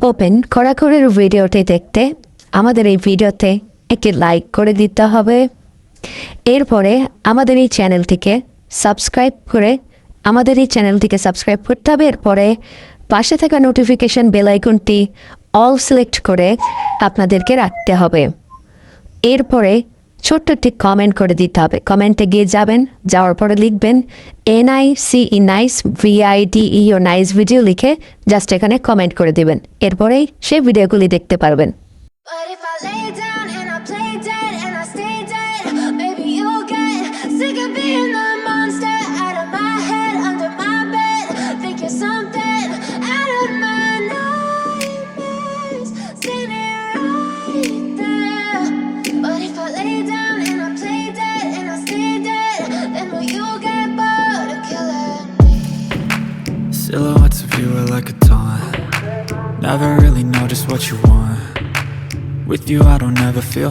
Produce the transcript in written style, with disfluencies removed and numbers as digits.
Open কড়াকড়ির ভিডিওটি দেখতে আমাদের এই ভিডিওতে একটি লাইক করে দিতে হবে। এরপরে আমাদের এই চ্যানেলটিকে সাবস্ক্রাইব করতে হবে। এরপরে পাশে থাকা নোটিফিকেশন বেল আইকনটি অল সিলেক্ট করে আপনাদেরকে রাখতে হবে। এরপরে ছোট্ট একটি কমেন্ট করে দিতে হবে। কমেন্টে গিয়ে যাওয়ার পরে লিখবেন NICE nice VIDEO nice video লিখে জাস্ট এখানে কমেন্ট করে দিবেন। এরপরেই সেই ভিডিওগুলি দেখতে পারবেন। But if I lay down and I play dead and I stay dead, maybe you'll get sick of being the monster out of my head, under my bed. Think you're something out of my nightmares, standing right there. But if I lay down and I play dead and I stay dead, then will you get bored of killing me? Silhouettes of you are like a taunt. Never really know just what you want. With you I don't ever feel